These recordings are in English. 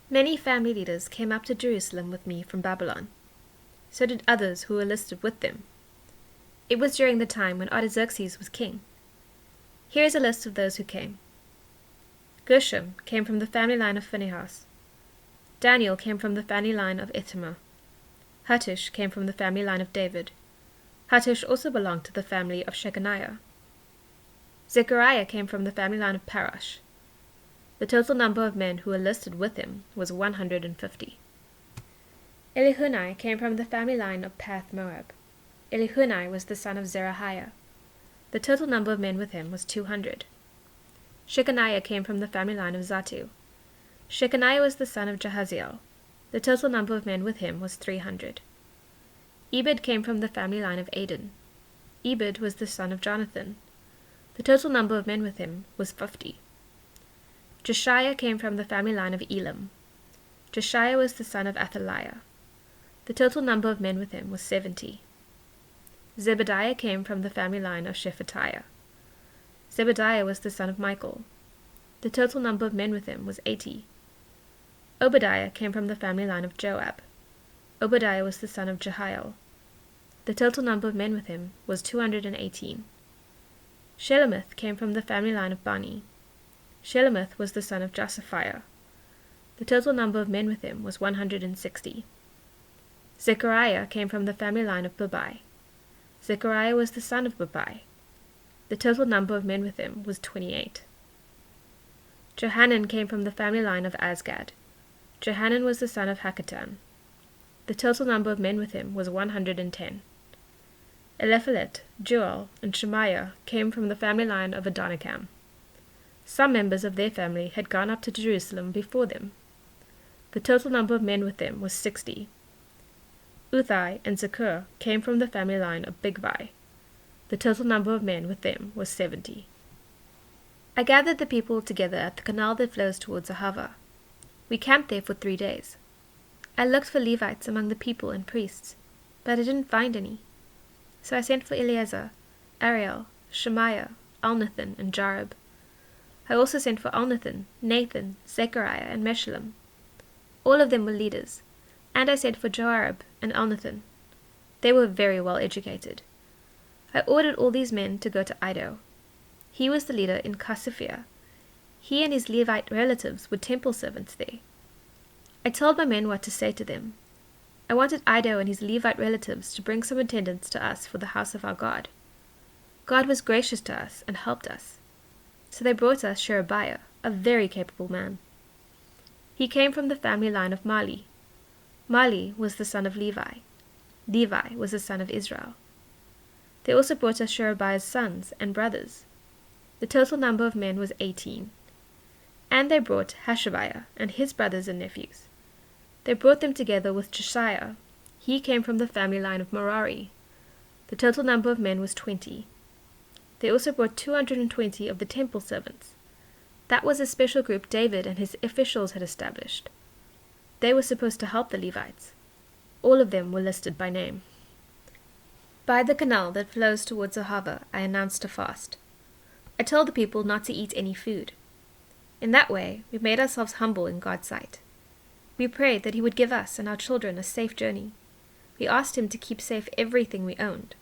Many family leaders came up to Jerusalem with me from Babylon. So did others who were listed with them. It was during the time when Artaxerxes was king. Here is a list of those who came. Gershom came from the family line of Phinehas. Daniel came from the family line of Ithamar. Hattush came from the family line of David. Hattush also belonged to the family of Shechaniah. Zechariah came from the family line of Parash. The total number of men who were listed with him was 150. Elihunai came from the family line of Path Moab. Elihunai was the son of Zerahiah. The total number of men with him was 200. Shechaniah came from the family line of Zatu. Shechaniah was the son of Jahaziel. The total number of men with him was 300. Ebed came from the family line of Adin. Ebed was the son of Jonathan. The total number of men with him was 50. Jeshaiah came from the family line of Elam. Jeshaiah was the son of Athaliah. The total number of men with him was 70. Zebediah came from the family line of Shephatiah. Zebediah was the son of Michael. The total number of men with him was 80. Obadiah came from the family line of Joab. Obadiah was the son of Jehiel. The total number of men with him was 218. Shelemith came from the family line of Bani. Shelemith was the son of Josaphiah. The total number of men with him was 160. Zechariah came from the family line of Babai. Zechariah was the son of Babai. The total number of men with him was 28. Johanan came from the family line of Azgad. Johanan was the son of Hakatan. The total number of men with him was 110. Eliphelet, Joel, and Shemaiah came from the family line of Adonikam. Some members of their family had gone up to Jerusalem before them. The total number of men with them was 60. Uthai and Zakur came from the family line of Bigvai. The total number of men with them was 70. I gathered the people together at the canal that flows towards Ahava. We camped there for 3 days. I looked for Levites among the people and priests, but I didn't find any. So I sent for Eleazar, Ariel, Shemaiah, Elnathan, and Jarib. I also sent for Elnathan, Nathan, Zechariah, and Meshullam. All of them were leaders, and I sent for Joarib and Elnathan. They were very well educated. I ordered all these men to go to Iddo. He was the leader in Kasiphia. He and his Levite relatives were temple servants there. I told my men what to say to them. I wanted Iddo and his Levite relatives to bring some attendants to us for the house of our God. God was gracious to us and helped us. So they brought us Sherebiah, a very capable man. He came from the family line of Mali. Mali was the son of Levi. Levi was the son of Israel. They also brought us Sherebiah's sons and brothers. The total number of men was 18. And they brought Hashabiah and his brothers and nephews. They brought them together with Josiah. He came from the family line of Merari. The total number of men was 20. They also brought 220 of the temple servants. That was a special group David and his officials had established. They were supposed to help the Levites. All of them were listed by name. By the canal that flows towards Ahava, I announced a fast. I told the people not to eat any food. In that way, we made ourselves humble in God's sight. We prayed that He would give us and our children a safe journey. We asked Him to keep safe everything we owned.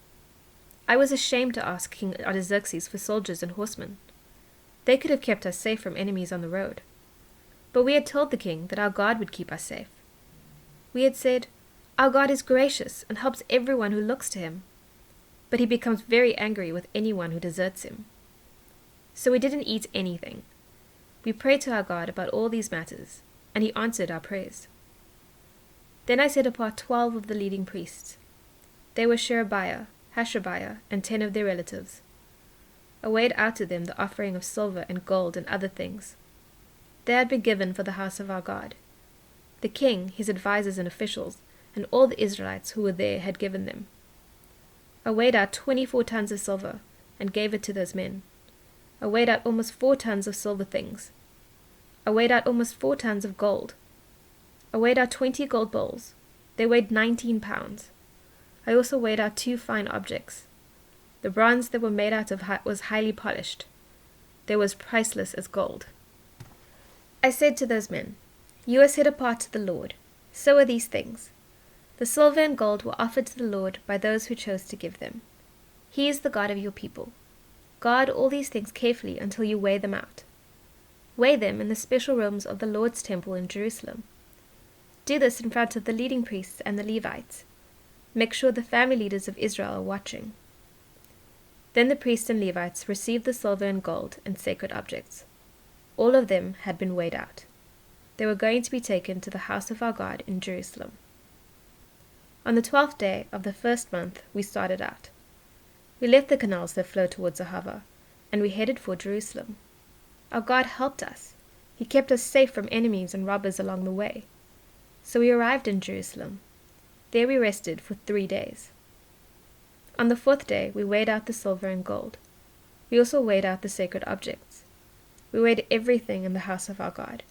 I was ashamed to ask King Artaxerxes for soldiers and horsemen. They could have kept us safe from enemies on the road. But we had told the king that our God would keep us safe. We had said, "Our God is gracious and helps everyone who looks to Him, but He becomes very angry with anyone who deserts Him." So we didn't eat anything. We prayed to our God about all these matters, and He answered our prayers. Then I set apart 12 of the leading priests. They were Sherebiah, Hashabiah, and 10 of their relatives. I weighed out to them the offering of silver and gold and other things. They had been given for the house of our God. The king, his advisers and officials, and all the Israelites who were there had given them. I weighed out 24 tons of silver and gave it to those men. I weighed out almost 4 tons of silver things. I weighed out almost 4 tons of gold. I weighed out 20 gold bowls. They weighed 19 pounds. I also weighed out 2 fine objects. The bronze they were made out of was highly polished. They were as priceless as gold. I said to those men, You are set apart to the Lord. So are these things. The silver and gold were offered to the Lord by those who chose to give them. He is the God of your people. Guard all these things carefully until you weigh them out. Weigh them in the special rooms of the Lord's temple in Jerusalem. Do this in front of the leading priests and the Levites. Make sure the family leaders of Israel are watching. Then the priests and Levites received the silver and gold and sacred objects. All of them had been weighed out. They were going to be taken to the house of our God in Jerusalem. On the 12th day of the first month we started out. We left the canals that flow towards Ahava, and we headed for Jerusalem. Our God helped us. He kept us safe from enemies and robbers along the way. So we arrived in Jerusalem. There we rested for 3 days. On the 4th day we weighed out the silver and gold. We also weighed out the sacred objects. We weighed everything in the house of our God.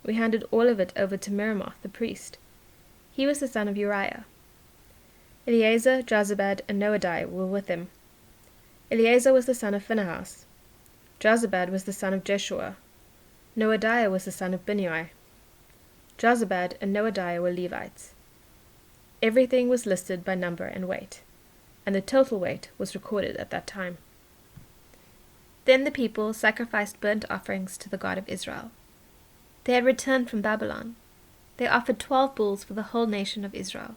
We handed all of it over to Meremoth the priest. He was the son of Uriah. Eleazar, Jozabad, and Noadiah were with him. Eleazar was the son of Phinehas. Jozabad was the son of Jeshua. Noadiah was the son of Binnui. Jozabad and Noadiah were Levites. Everything was listed by number and weight, and the total weight was recorded at that time. Then the people sacrificed burnt offerings to the God of Israel. They had returned from Babylon. They offered 12 bulls for the whole nation of Israel.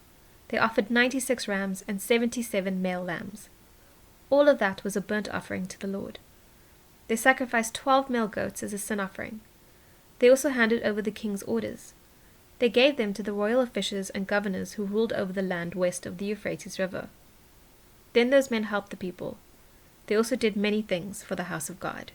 They offered 96 rams and 77 male lambs. All of that was a burnt offering to the Lord. They sacrificed 12 male goats as a sin offering. They also handed over the king's orders. They gave them to the royal officials and governors who ruled over the land west of the Euphrates River. Then those men helped the people. They also did many things for the house of God.